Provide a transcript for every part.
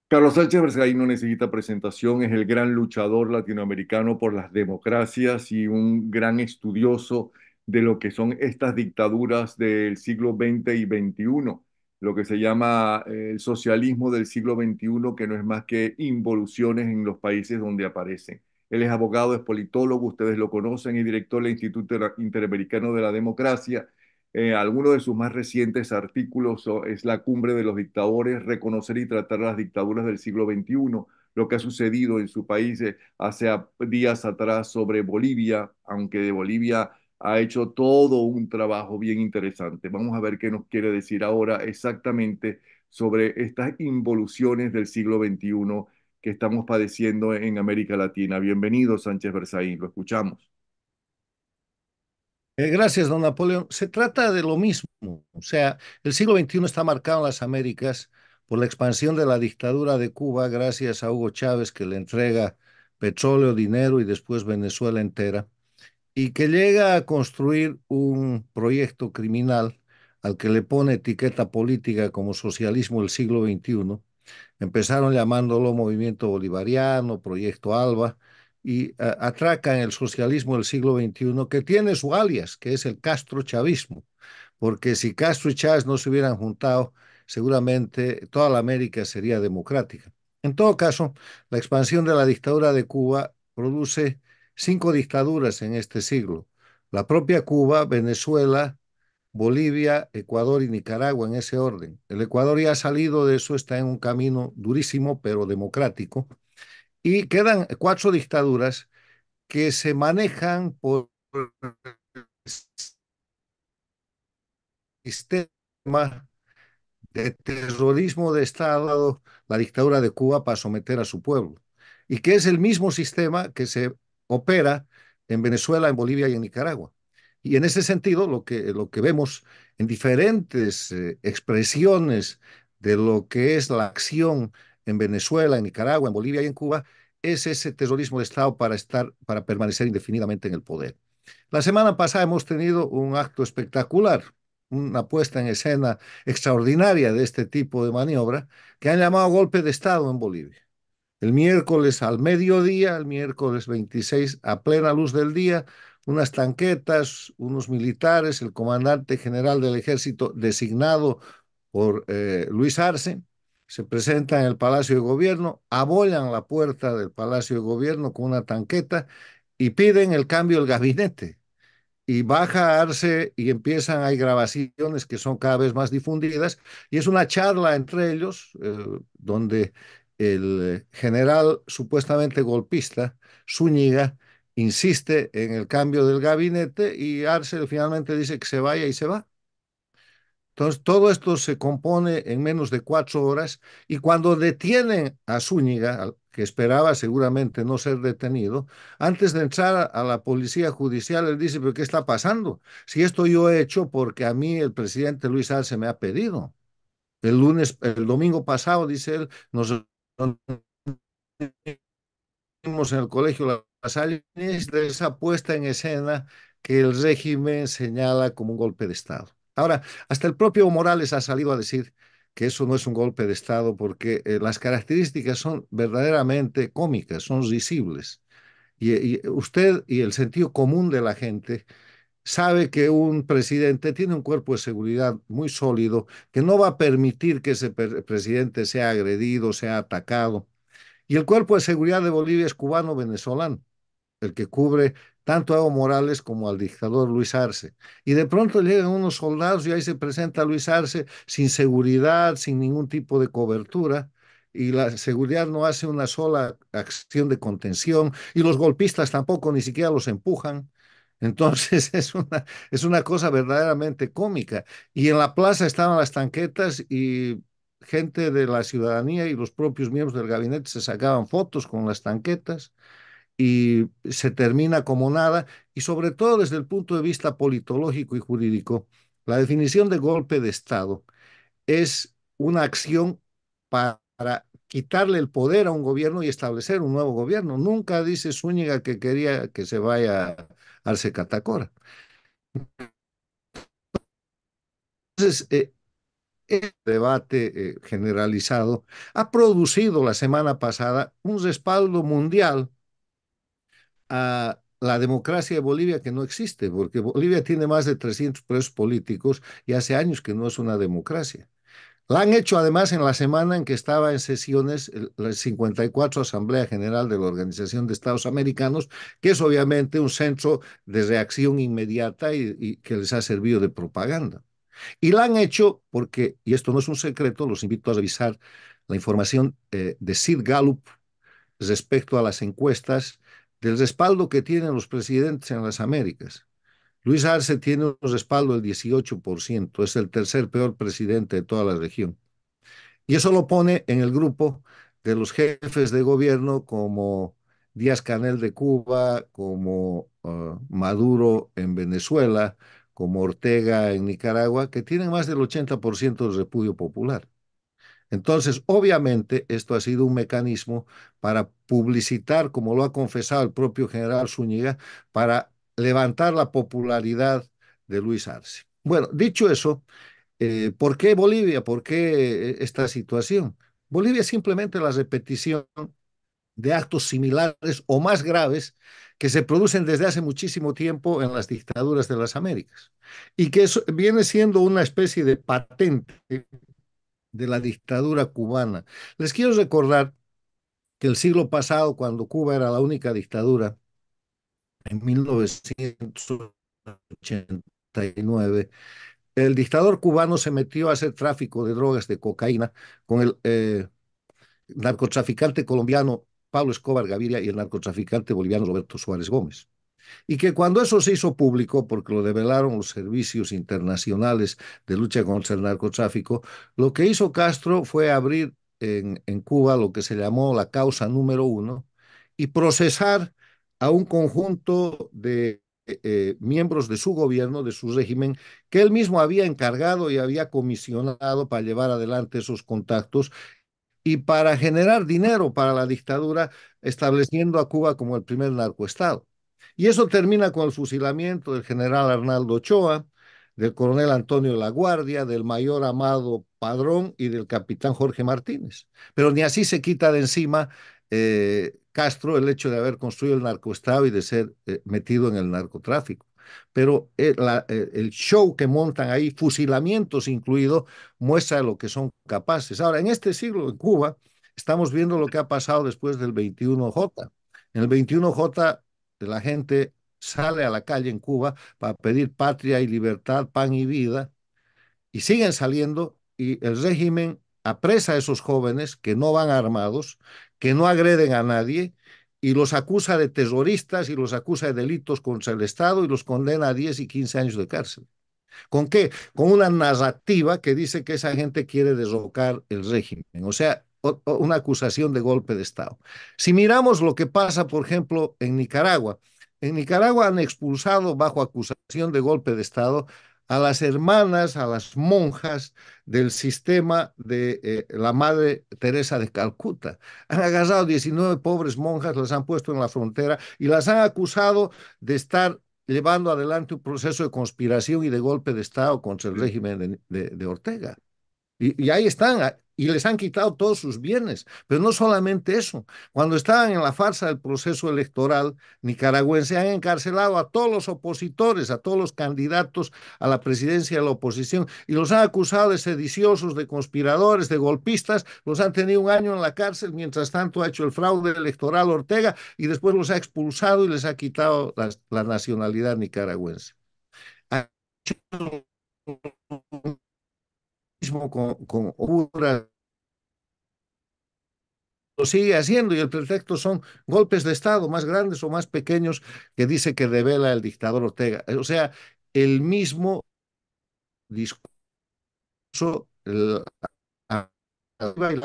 Carlos Sánchez Berzaín no necesita presentación, es el gran luchador latinoamericano por las democracias y un gran estudioso de lo que son estas dictaduras del siglo XX y XXI, lo que se llama el socialismo del siglo XXI, que no es más que involuciones en los países donde aparecen. Él es abogado, es politólogo, ustedes lo conocen, y director del Instituto Interamericano de la Democracia. Alguno de sus más recientes artículos es La cumbre de los dictadores, reconocer y tratar las dictaduras del siglo XXI, lo que ha sucedido en su país hace días atrás sobre Bolivia, aunque de Bolivia ha hecho todo un trabajo bien interesante. Vamos a ver qué nos quiere decir ahora exactamente sobre estas involuciones del siglo XXI que estamos padeciendo en América Latina. Bienvenido, Sánchez Berzaín, lo escuchamos. Gracias, don Napoleón. Se trata de lo mismo. O sea, el siglo XXI está marcado en las Américas por la expansión de la dictadura de Cuba gracias a Hugo Chávez, que le entrega petróleo, dinero y después Venezuela entera, y que llega a construir un proyecto criminal al que le pone etiqueta política como socialismo del siglo XXI. Empezaron llamándolo Movimiento Bolivariano, Proyecto Alba, y atracan el socialismo del siglo XXI, que tiene su alias, que es el Castro-chavismo, porque si Castro y Chávez no se hubieran juntado, seguramente toda la América sería democrática. En todo caso, la expansión de la dictadura de Cuba produce cinco dictaduras en este siglo. La propia Cuba, Venezuela, Bolivia, Ecuador y Nicaragua en ese orden. El Ecuador ya ha salido de eso, está en un camino durísimo pero democrático. Y quedan cuatro dictaduras que se manejan por el sistema de terrorismo de Estado, la dictadura de Cuba para someter a su pueblo. Y que es el mismo sistema que se opera en Venezuela, en Bolivia y en Nicaragua. Y en ese sentido, lo que vemos en diferentes expresiones de lo que es la acción en Venezuela, en Nicaragua, en Bolivia y en Cuba, es ese terrorismo de Estado para permanecer indefinidamente en el poder. La semana pasada hemos tenido un acto espectacular, una puesta en escena extraordinaria de este tipo de maniobra que han llamado golpe de Estado en Bolivia. El miércoles al mediodía, el miércoles 26, a plena luz del día, unas tanquetas, unos militares, el comandante general del ejército designado por Luis Arce, se presentan en el Palacio de Gobierno, abollan la puerta del Palacio de Gobierno con una tanqueta y piden el cambio del gabinete y baja Arce y empiezan, hay grabaciones que son cada vez más difundidas, y es una charla entre ellos, donde el general supuestamente golpista, Zúñiga, insiste en el cambio del gabinete y Arce finalmente dice que se vaya y se va. Entonces, todo esto se compone en menos de 4 horas y cuando detienen a Zúñiga, que esperaba seguramente no ser detenido, antes de entrar a la policía judicial, él dice, pero ¿qué está pasando? Si esto yo he hecho porque a mí el presidente Luis Arce me ha pedido. El domingo pasado, dice él, nos reunimos en el colegio La Salle de esa puesta en escena que el régimen señala como un golpe de Estado. Ahora, hasta el propio Morales ha salido a decir que eso no es un golpe de Estado porque las características son verdaderamente cómicas, son risibles. Y usted y el sentido común de la gente sabe que un presidente tiene un cuerpo de seguridad muy sólido, que no va a permitir que ese presidente sea agredido, sea atacado. Y el cuerpo de seguridad de Bolivia es cubano-venezolano, el que cubre tanto a Evo Morales como al dictador Luis Arce. Y de pronto llegan unos soldados y ahí se presenta Luis Arce sin seguridad, sin ningún tipo de cobertura. Y la seguridad no hace una sola acción de contención y los golpistas tampoco ni siquiera los empujan. Entonces es una cosa verdaderamente cómica. Y en la plaza estaban las tanquetas y gente de la ciudadanía y los propios miembros del gabinete se sacaban fotos con las tanquetas y se termina como nada, y sobre todo desde el punto de vista politológico y jurídico, la definición de golpe de Estado es una acción para quitarle el poder a un gobierno y establecer un nuevo gobierno. Nunca dice Zúñiga que quería que se vaya Arce Catacora. Entonces, El debate generalizado ha producido la semana pasada un respaldo mundial a la democracia de Bolivia que no existe, porque Bolivia tiene más de 300 presos políticos y hace años que no es una democracia. La han hecho además en la semana en que estaba en sesiones la 54 Asamblea General de la Organización de Estados Americanos, que es obviamente un centro de reacción inmediata y que les ha servido de propaganda. Y la han hecho porque, y esto no es un secreto, los invito a revisar la información de Sid Gallup respecto a las encuestas del respaldo que tienen los presidentes en las Américas. Luis Arce tiene un respaldo del 18%, es el tercer peor presidente de toda la región. Y eso lo pone en el grupo de los jefes de gobierno como Díaz-Canel de Cuba, como Maduro en Venezuela, como Ortega en Nicaragua, que tienen más del 80% de repudio popular. Entonces, obviamente, esto ha sido un mecanismo para publicitar, como lo ha confesado el propio general Zúñiga, para levantar la popularidad de Luis Arce. Bueno, dicho eso, ¿por qué Bolivia? ¿Por qué esta situación? Bolivia es simplemente la repetición de actos similares o más graves que se producen desde hace muchísimo tiempo en las dictaduras de las Américas y que viene siendo una especie de patente de la dictadura cubana. Les quiero recordar que el siglo pasado, cuando Cuba era la única dictadura, en 1989, el dictador cubano se metió a hacer tráfico de drogas, de cocaína, con el narcotraficante colombiano Pablo Escobar Gaviria y el narcotraficante boliviano Roberto Suárez Gómez. Y que cuando eso se hizo público, porque lo develaron los servicios internacionales de lucha contra el narcotráfico, lo que hizo Castro fue abrir en Cuba lo que se llamó la causa número uno y procesar a un conjunto de miembros de su gobierno, de su régimen, que él mismo había encargado y había comisionado para llevar adelante esos contactos y para generar dinero para la dictadura, estableciendo a Cuba como el primer narcoestado. Y eso termina con el fusilamiento del general Arnaldo Ochoa, del coronel Antonio de la Guardia, del mayor Amado Padrón y del capitán Jorge Martínez. Pero ni así se quita de encima Castro el hecho de haber construido el narcoestado y de ser metido en el narcotráfico. Pero el show que montan ahí, fusilamientos incluidos, muestra de lo que son capaces. Ahora, en este siglo en Cuba, estamos viendo lo que ha pasado después del 21J. En el 21J, la gente sale a la calle en Cuba para pedir patria y libertad, pan y vida, y siguen saliendo, y el régimen apresa a esos jóvenes que no van armados, que no agreden a nadie, y los acusa de terroristas y los acusa de delitos contra el Estado y los condena a 10 y 15 años de cárcel. ¿Con qué? Con una narrativa que dice que esa gente quiere derrocar el régimen, o sea, una acusación de golpe de Estado. Si miramos lo que pasa, por ejemplo, en Nicaragua han expulsado bajo acusación de golpe de Estado a las hermanas, a las monjas del sistema de la Madre Teresa de Calcuta. Han agarrado 19 pobres monjas, las han puesto en la frontera y las han acusado de estar llevando adelante un proceso de conspiración y de golpe de Estado contra el Sí. régimen de Ortega. Y ahí están, y les han quitado todos sus bienes. Pero no solamente eso, cuando estaban en la farsa del proceso electoral nicaragüense, han encarcelado a todos los opositores, a todos los candidatos a la presidencia de la oposición, y los han acusado de sediciosos, de conspiradores, de golpistas, los han tenido un año en la cárcel, mientras tanto ha hecho el fraude electoral Ortega, y después los ha expulsado y les ha quitado la nacionalidad nicaragüense. Ha hecho lo mismo con Honduras, lo sigue haciendo y el pretexto son golpes de Estado más grandes o más pequeños que dice que revela el dictador Ortega. O sea, el mismo discurso, la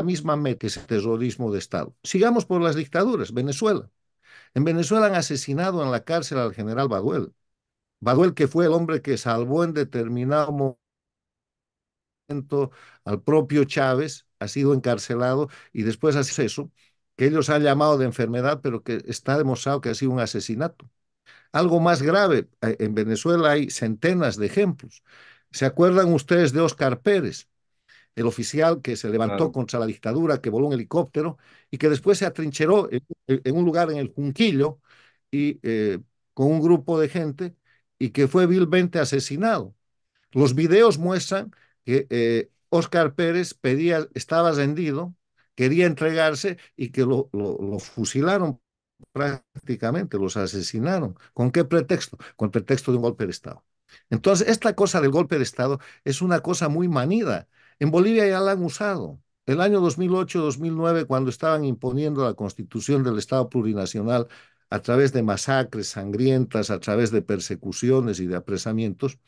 misma meta que es el terrorismo de Estado. Sigamos por las dictaduras. Venezuela. En Venezuela han asesinado en la cárcel al general Baduel. Baduel, que fue el hombre que salvó en determinado momento al propio Chávez, ha sido encarcelado y después hace eso, que ellos han llamado de enfermedad, pero que está demostrado que ha sido un asesinato. Algo más grave, en Venezuela hay centenas de ejemplos. ¿Se acuerdan ustedes de Óscar Pérez? el oficial que se levantó claro. contra la dictadura, que voló un helicóptero y que después se atrincheró en un lugar en el Junquillo y con un grupo de gente y que fue vilmente asesinado. Los videos muestran que Oscar Pérez pedía, estaba rendido, quería entregarse y que lo fusilaron prácticamente, los asesinaron. ¿Con qué pretexto? Con el pretexto de un golpe de Estado. Entonces, esta cosa del golpe de Estado es una cosa muy manida. En Bolivia ya la han usado. El año 2008-2009, cuando estaban imponiendo la constitución del Estado plurinacional a través de masacres sangrientas, a través de persecuciones y de apresamientos,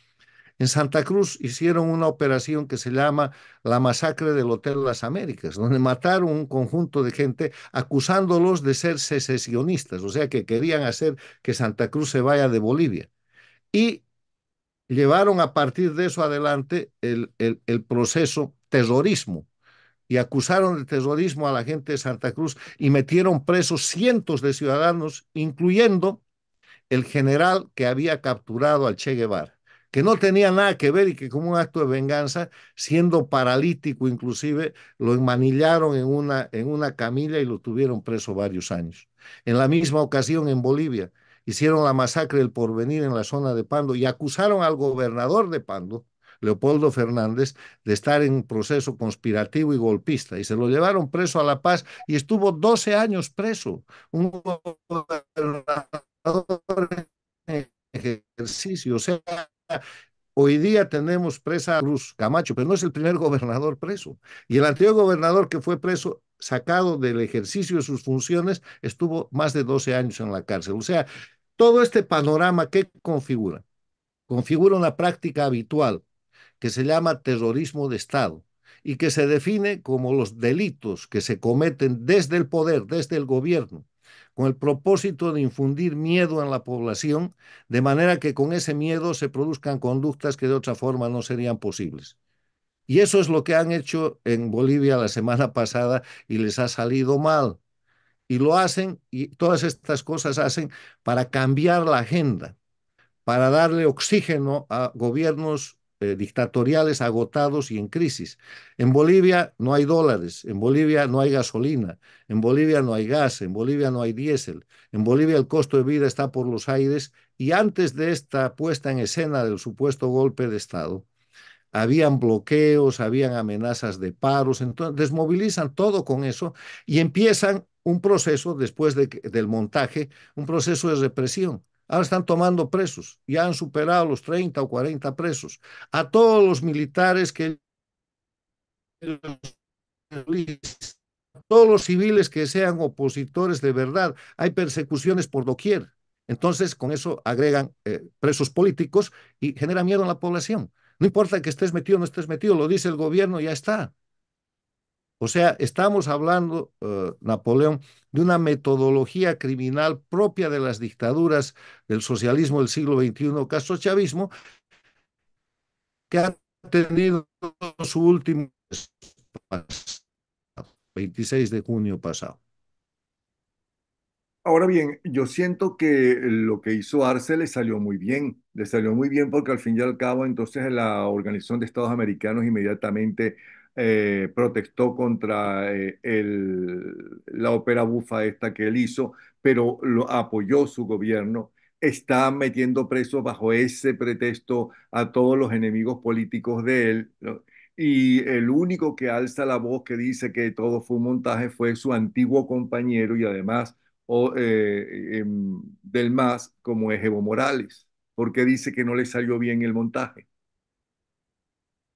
en Santa Cruz hicieron una operación que se llama la masacre del Hotel Las Américas, donde mataron un conjunto de gente acusándolos de ser secesionistas, o sea que querían hacer que Santa Cruz se vaya de Bolivia. Y llevaron a partir de eso adelante el proceso terrorismo y acusaron de terrorismo a la gente de Santa Cruz y metieron presos cientos de ciudadanos, incluyendo el general que había capturado al Che Guevara, que no tenía nada que ver y que como un acto de venganza, siendo paralítico inclusive, lo enmanillaron en una camilla y lo tuvieron preso varios años. En la misma ocasión en Bolivia hicieron la masacre del Porvenir en la zona de Pando y acusaron al gobernador de Pando, Leopoldo Fernández, de estar en un proceso conspirativo y golpista, y se lo llevaron preso a La Paz y estuvo 12 años preso. Un gobernador en ejercicio. O sea, hoy día tenemos presa a Cruz Camacho, pero no es el primer gobernador preso. Y el anterior gobernador que fue preso, sacado del ejercicio de sus funciones, estuvo más de 12 años en la cárcel. O sea, todo este panorama, ¿qué configura? Configura una práctica habitual que se llama terrorismo de Estado y que se define como los delitos que se cometen desde el poder, desde el gobierno, con el propósito de infundir miedo en la población, de manera que con ese miedo se produzcan conductas que de otra forma no serían posibles. Y eso es lo que han hecho en Bolivia la semana pasada y les ha salido mal. Y lo hacen, y todas estas cosas hacen para cambiar la agenda, para darle oxígeno a gobiernos dictatoriales agotados y en crisis. En Bolivia no hay dólares, en Bolivia no hay gasolina, en Bolivia no hay gas, en Bolivia no hay diésel, en Bolivia el costo de vida está por los aires y antes de esta puesta en escena del supuesto golpe de Estado, habían bloqueos, habían amenazas de paros, entonces desmovilizan todo con eso y empiezan un proceso después del montaje, un proceso de represión. Ahora están tomando presos, ya han superado los 30 o 40 presos. A todos los militares que todos los civiles que sean opositores de verdad, hay persecuciones por doquier. Entonces, con eso agregan presos políticos y genera miedo en la población. No importa que estés metido o no estés metido, lo dice el gobierno, ya está. O sea, estamos hablando, Napoleón, de una metodología criminal propia de las dictaduras del socialismo del siglo XXI, castrochavismo, que ha tenido su último 26 de junio pasado. Ahora bien, yo siento que lo que hizo Arce le salió muy bien porque al fin y al cabo entonces la Organización de Estados Americanos inmediatamente protestó contra la ópera bufa esta que él hizo, pero lo apoyó su gobierno. Está metiendo preso bajo ese pretexto a todos los enemigos políticos de él, ¿no? Y el único que alza la voz que dice que todo fue un montaje fue su antiguo compañero y además del MAS como es Evo Morales, porque dice que no le salió bien el montaje.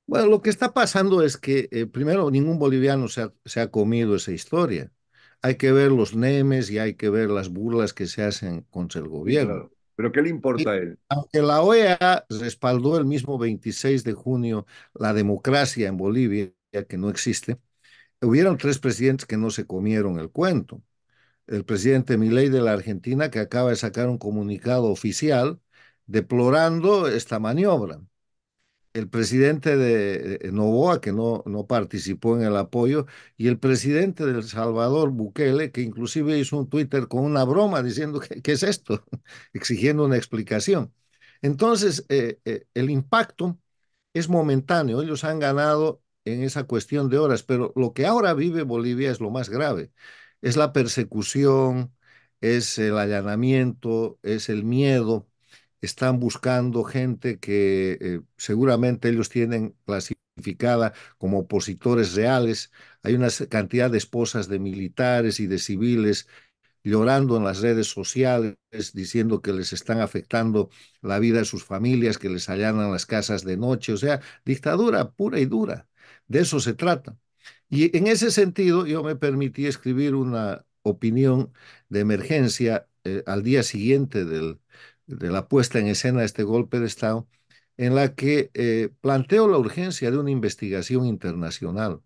Bueno, lo que está pasando es que, primero, ningún boliviano se ha comido esa historia. Hay que ver los memes y hay que ver las burlas que se hacen contra el Sí, gobierno. claro. Pero ¿qué le importa Y a él? aunque la OEA respaldó el mismo 26 de junio la democracia en Bolivia, que no existe, hubieron tres presidentes que no se comieron el cuento. El presidente Milei de la Argentina, que acaba de sacar un comunicado oficial deplorando esta maniobra. El presidente de Novoa, que no participó en el apoyo, y el presidente de El Salvador, Bukele, que inclusive hizo un Twitter con una broma diciendo, ¿qué es esto? Exigiendo una explicación. Entonces, el impacto es momentáneo. Ellos han ganado en esa cuestión de horas, pero lo que ahora vive Bolivia es lo más grave. Es la persecución, es el allanamiento, es el miedo. Están buscando gente que seguramente ellos tienen clasificada como opositores reales. Hay una cantidad de esposas de militares y de civiles llorando en las redes sociales, diciendo que les están afectando la vida de sus familias, que les allanan las casas de noche, o sea, dictadura pura y dura. De eso se trata. Y en ese sentido, yo me permití escribir una opinión de emergencia al día siguiente de la puesta en escena de este golpe de Estado, en la que planteo la urgencia de una investigación internacional.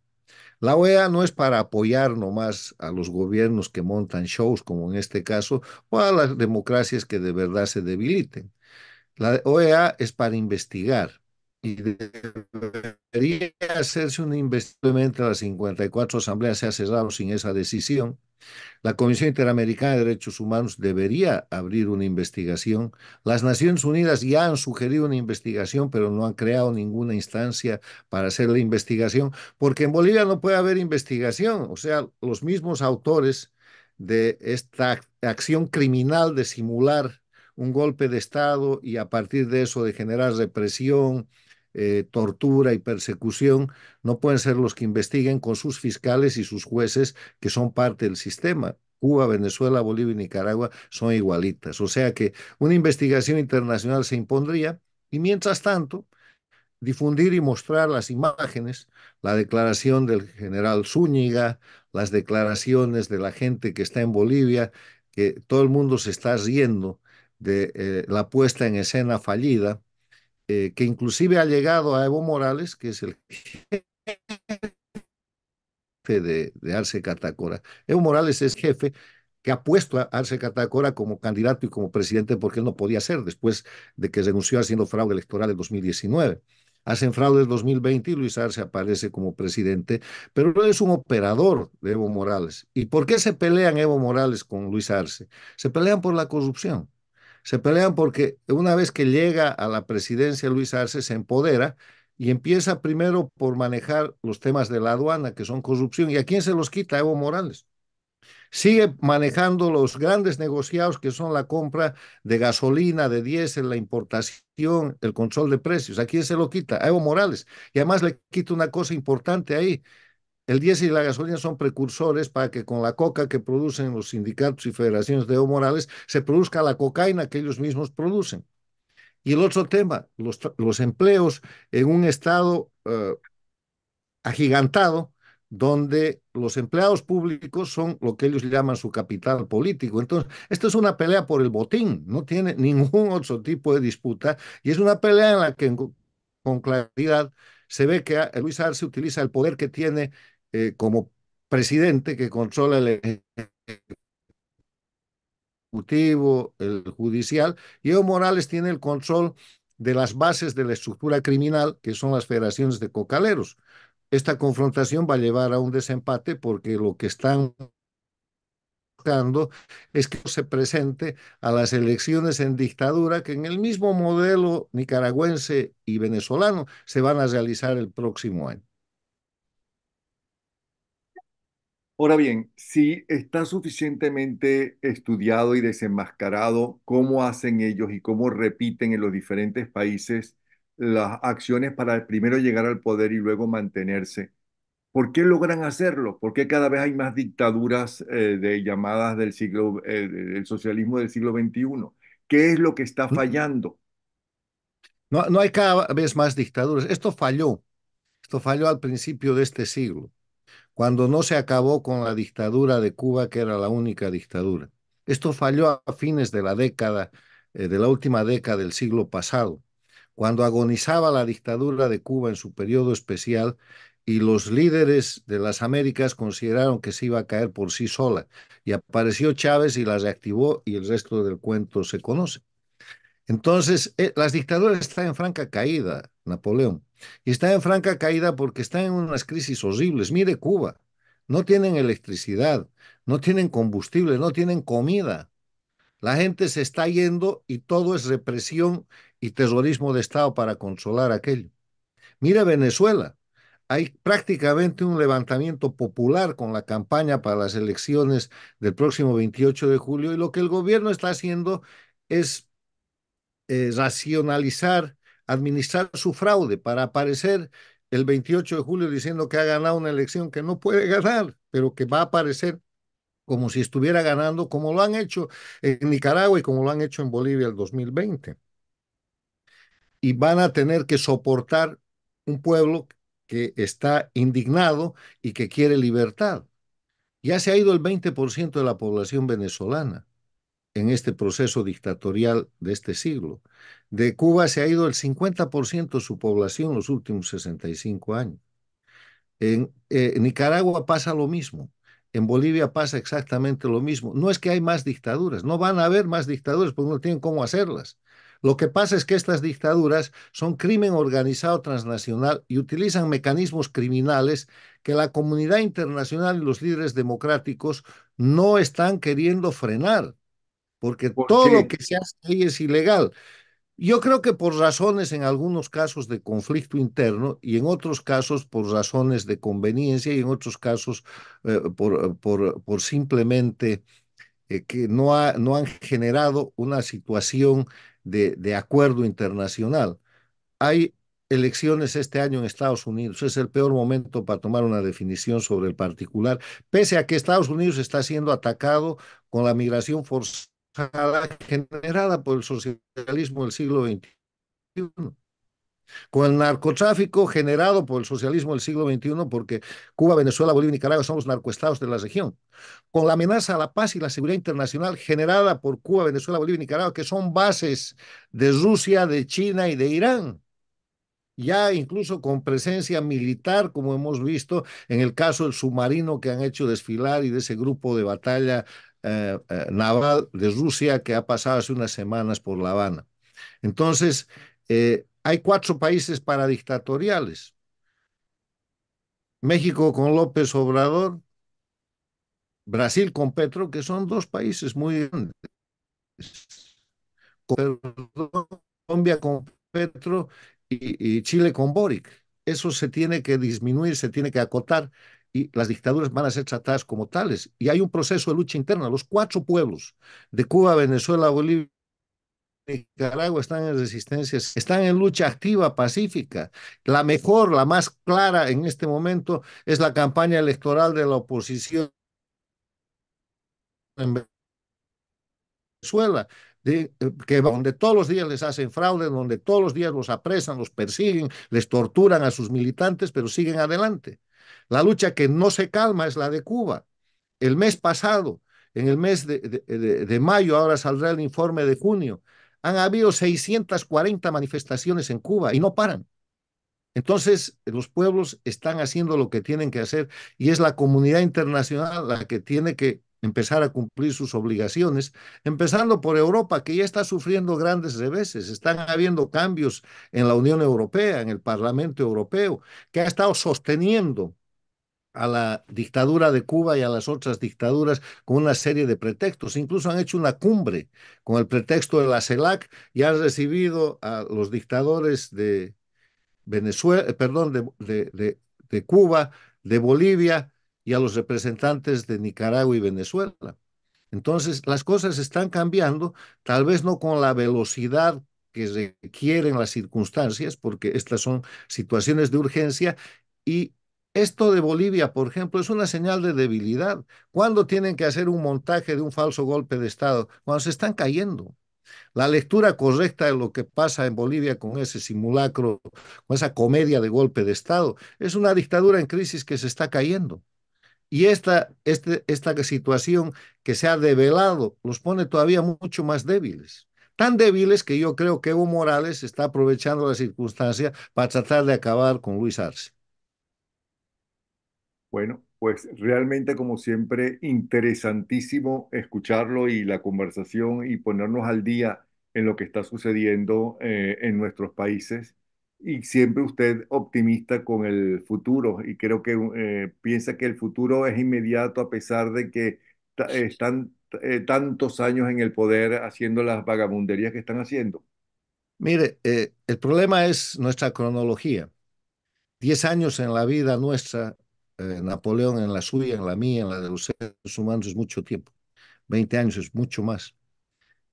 La OEA no es para apoyar nomás a los gobiernos que montan shows, como en este caso, o a las democracias que de verdad se debiliten. La OEA es para investigar y debería hacerse una investigación. Las 54 asambleas se ha cerrado sin esa decisión. La Comisión Interamericana de Derechos Humanos debería abrir una investigación. Las Naciones Unidas ya han sugerido una investigación, pero no han creado ninguna instancia para hacer la investigación, porque en Bolivia no puede haber investigación. O sea, los mismos autores de esta acción criminal de simular un golpe de Estado y a partir de eso de generar represión, tortura y persecución, no pueden ser los que investiguen con sus fiscales y sus jueces que son parte del sistema. Cuba, Venezuela, Bolivia y Nicaragua son igualitas. O sea que una investigación internacional se impondría y mientras tanto difundir y mostrar las imágenes, la declaración del general Zúñiga, las declaraciones de la gente que está en Bolivia, que todo el mundo se está riendo de la puesta en escena fallida, que inclusive ha llegado a Evo Morales, que es el jefe de Arce Catacora. Evo Morales es jefe que ha puesto a Arce Catacora como candidato y como presidente porque él no podía ser después de que renunció haciendo fraude electoral en 2019. Hacen fraude en 2020 y Luis Arce aparece como presidente, pero él es un operador de Evo Morales. ¿Y por qué se pelean Evo Morales con Luis Arce? Se pelean por la corrupción. Se pelean porque una vez que llega a la presidencia Luis Arce se empodera y empieza primero por manejar los temas de la aduana, que son corrupción. ¿Y a quién se los quita? A Evo Morales. Sigue manejando los grandes negociados que son la compra de gasolina, de diésel, la importación, el control de precios. ¿A quién se lo quita? A Evo Morales. Y además le quita una cosa importante ahí. El diésel y la gasolina son precursores para que con la coca que producen los sindicatos y federaciones de Evo Morales se produzca la cocaína que ellos mismos producen. Y el otro tema, los empleos en un estado agigantado donde los empleados públicos son lo que ellos llaman su capital político. Entonces, esto es una pelea por el botín, no tiene ningún otro tipo de disputa y es una pelea en la que con claridad se ve que Luis Arce utiliza el poder que tiene como presidente que controla el ejecutivo, el judicial, y Evo Morales tiene el control de las bases de la estructura criminal, que son las federaciones de cocaleros. Esta confrontación va a llevar a un desempate porque lo que están buscando es que se presente a las elecciones en dictadura que en el mismo modelo nicaragüense y venezolano se van a realizar el próximo año. Ahora bien, si está suficientemente estudiado y desenmascarado cómo hacen ellos y cómo repiten en los diferentes países las acciones para primero llegar al poder y luego mantenerse, ¿por qué logran hacerlo? ¿Por qué cada vez hay más dictaduras de llamadas del siglo, del socialismo del siglo XXI? ¿Qué es lo que está fallando? No, no hay cada vez más dictaduras. Esto falló al principio de este siglo, cuando no se acabó con la dictadura de Cuba, que era la única dictadura. Esto falló a fines de la década, de la última década del siglo pasado, cuando agonizaba la dictadura de Cuba en su periodo especial y los líderes de las Américas consideraron que se iba a caer por sí sola. Y apareció Chávez y la reactivó y el resto del cuento se conoce. Entonces, las dictaduras están en franca caída, Napoleón. Y están en franca caída porque están en unas crisis horribles. Mire Cuba, no tienen electricidad, no tienen combustible, no tienen comida. La gente se está yendo y todo es represión y terrorismo de Estado para controlar aquello. Mire Venezuela, hay prácticamente un levantamiento popular con la campaña para las elecciones del próximo 28 de julio y lo que el gobierno está haciendo es racionalizar, administrar su fraude para aparecer el 28 de julio diciendo que ha ganado una elección que no puede ganar, pero que va a aparecer como si estuviera ganando, como lo han hecho en Nicaragua y como lo han hecho en Bolivia el 2020. Y van a tener que soportar un pueblo que está indignado y que quiere libertad. Ya se ha ido el 20% de la población venezolana en este proceso dictatorial de este siglo. De Cuba se ha ido el 50% de su población en los últimos 65 años. En Nicaragua pasa lo mismo. En Bolivia pasa exactamente lo mismo. No es que hay más dictaduras, no van a haber más dictaduras porque no tienen cómo hacerlas. Lo que pasa es que estas dictaduras son crimen organizado transnacional y utilizan mecanismos criminales que la comunidad internacional y los líderes democráticos no están queriendo frenar, porque ¿Por todo lo qué? que se hace ahí es ilegal. Yo creo que por razones, en algunos casos, de conflicto interno y en otros casos por razones de conveniencia y en otros casos por simplemente que no han generado una situación de acuerdo internacional. Hay elecciones este año en Estados Unidos. Es el peor momento para tomar una definición sobre el particular, pese a que Estados Unidos está siendo atacado con la migración forzada generada por el socialismo del siglo XXI, con el narcotráfico generado por el socialismo del siglo XXI, porque Cuba, Venezuela, Bolivia y Nicaragua son los narcoestados de la región, con la amenaza a la paz y la seguridad internacional generada por Cuba, Venezuela, Bolivia y Nicaragua, que son bases de Rusia, de China y de Irán, ya incluso con presencia militar, como hemos visto en el caso del submarino que han hecho desfilar y de ese grupo de batalla naval de Rusia que ha pasado hace unas semanas por La Habana. Entonces, hay cuatro países paradictatoriales. México con López Obrador, Brasil con Petro, que son dos países muy grandes. Colombia con Petro y Chile con Boric. Eso se tiene que disminuir, se tiene que acotar y las dictaduras van a ser tratadas como tales. Y hay un proceso de lucha interna. Los cuatro pueblos de Cuba, Venezuela, Bolivia y Nicaragua están en resistencia, están en lucha activa, pacífica. La mejor, la más clara en este momento es la campaña electoral de la oposición en Venezuela, donde todos los días les hacen fraude, donde todos los días los apresan, los persiguen, les torturan a sus militantes, pero siguen adelante. La lucha que no se calma es la de Cuba. El mes pasado, en el mes de mayo, ahora saldrá el informe de junio, han habido 640 manifestaciones en Cuba y no paran. Entonces, los pueblos están haciendo lo que tienen que hacer y es la comunidad internacional la que tiene que empezar a cumplir sus obligaciones, empezando por Europa, que ya está sufriendo grandes reveses. Están habiendo cambios en la Unión Europea, en el Parlamento Europeo, que ha estado sosteniendo a la dictadura de Cuba y a las otras dictaduras con una serie de pretextos. Incluso han hecho una cumbre con el pretexto de la CELAC y han recibido a los dictadores de Venezuela, perdón, de Cuba, de Bolivia y a los representantes de Nicaragua y Venezuela. Entonces, las cosas están cambiando, tal vez no con la velocidad que requieren las circunstancias, porque estas son situaciones de urgencia y esto de Bolivia, por ejemplo, es una señal de debilidad. ¿Cuándo tienen que hacer un montaje de un falso golpe de Estado? Cuando se están cayendo. La lectura correcta de lo que pasa en Bolivia con ese simulacro, con esa comedia de golpe de Estado, es una dictadura en crisis que se está cayendo. Y esta situación que se ha develado los pone todavía mucho más débiles. Tan débiles que yo creo que Evo Morales está aprovechando la circunstancia para tratar de acabar con Luis Arce. Bueno, pues realmente como siempre, interesantísimo escucharlo y la conversación y ponernos al día en lo que está sucediendo en nuestros países. Y siempre usted optimista con el futuro y creo que piensa que el futuro es inmediato a pesar de que están tantos años en el poder haciendo las vagabunderías que están haciendo. Mire, el problema es nuestra cronología. 10 años en la vida nuestra, Napoleón en la suya, en la mía, en la de los seres humanos es mucho tiempo. 20 años es mucho más,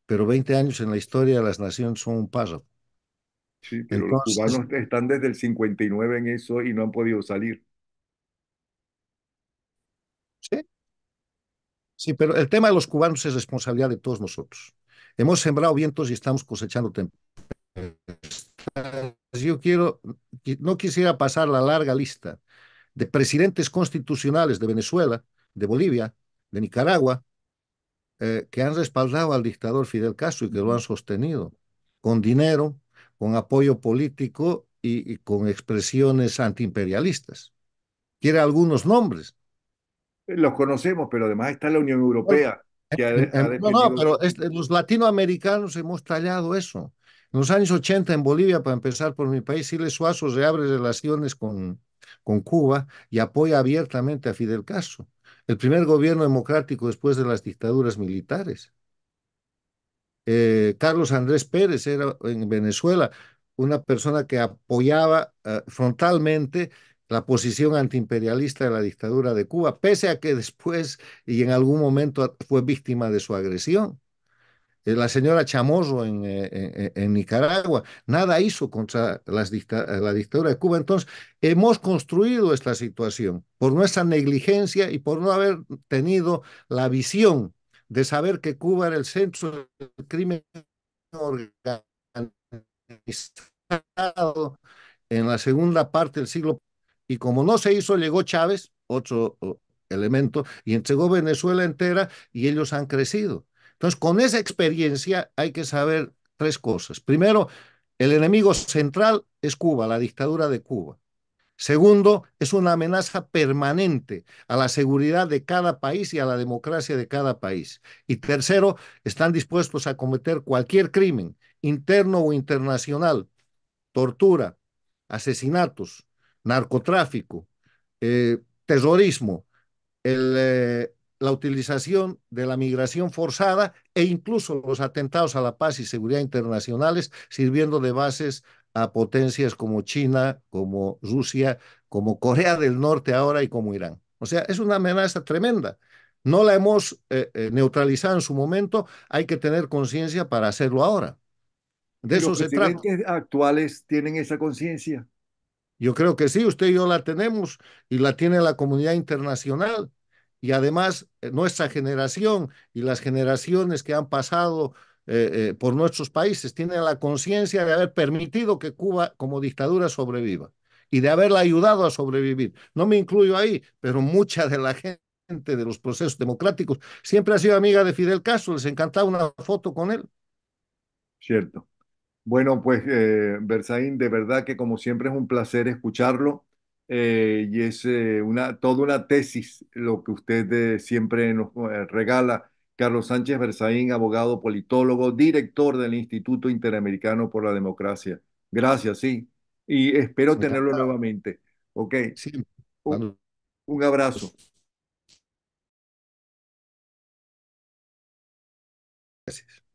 pero 20 años en la historia de las naciones son un párrafo. Sí, pero los Entonces, cubanos están desde el 59 en eso y no han podido salir. sí, sí, pero el tema de los cubanos es responsabilidad de todos nosotros. Hemos sembrado vientos y estamos cosechando tempestades. Yo no quisiera pasar la larga lista de presidentes constitucionales de Venezuela, de Bolivia, de Nicaragua, que han respaldado al dictador Fidel Castro y que lo han sostenido con dinero, con apoyo político y con expresiones antiimperialistas. Quiere algunos nombres. Los conocemos, pero además está la Unión Bueno, Europea, que ha no, no, defendido. pero los latinoamericanos hemos tallado eso. En los años 80 en Bolivia, para empezar por mi país, Siles Suazo reabre relaciones con Cuba y apoya abiertamente a Fidel Castro, el primer gobierno democrático después de las dictaduras militares. Carlos Andrés Pérez era en Venezuela una persona que apoyaba frontalmente la posición antiimperialista de la dictadura de Cuba, pese a que después y en algún momento fue víctima de su agresión. La señora Chamorro en Nicaragua, nada hizo contra la dictadura de Cuba. Entonces, hemos construido esta situación por nuestra negligencia y por no haber tenido la visión de saber que Cuba era el centro del crimen organizado en la segunda parte del siglo. Y como no se hizo, llegó Chávez, otro elemento, y entregó Venezuela entera y ellos han crecido. Entonces, con esa experiencia hay que saber tres cosas. Primero, el enemigo central es Cuba, la dictadura de Cuba. Segundo, es una amenaza permanente a la seguridad de cada país y a la democracia de cada país. Y tercero, están dispuestos a cometer cualquier crimen, interno o internacional, tortura, asesinatos, narcotráfico, terrorismo, el, la utilización de la migración forzada e incluso los atentados a la paz y seguridad internacionales, sirviendo de bases a potencias como China, como Rusia, como Corea del Norte ahora y como Irán. O sea, es una amenaza tremenda. No la hemos neutralizado en su momento, hay que tener conciencia para hacerlo ahora. De ¿Y los eso se trata. presidentes actuales tienen esa conciencia? Yo creo que sí, usted y yo la tenemos y la tiene la comunidad internacional. Y además, nuestra generación y las generaciones que han pasado por nuestros países tienen la conciencia de haber permitido que Cuba como dictadura sobreviva y de haberla ayudado a sobrevivir. No me incluyo ahí, pero mucha de la gente de los procesos democráticos siempre ha sido amiga de Fidel Castro, les encantaba una foto con él. Cierto. Bueno, pues Berzaín, de verdad que como siempre es un placer escucharlo y es toda una tesis lo que usted siempre nos regala. Carlos Sánchez Berzaín, abogado, politólogo, director del Instituto Interamericano por la Democracia. Gracias, sí. Y espero tenerlo Encantado. nuevamente. Ok, Sí, un, cuando un abrazo. gracias.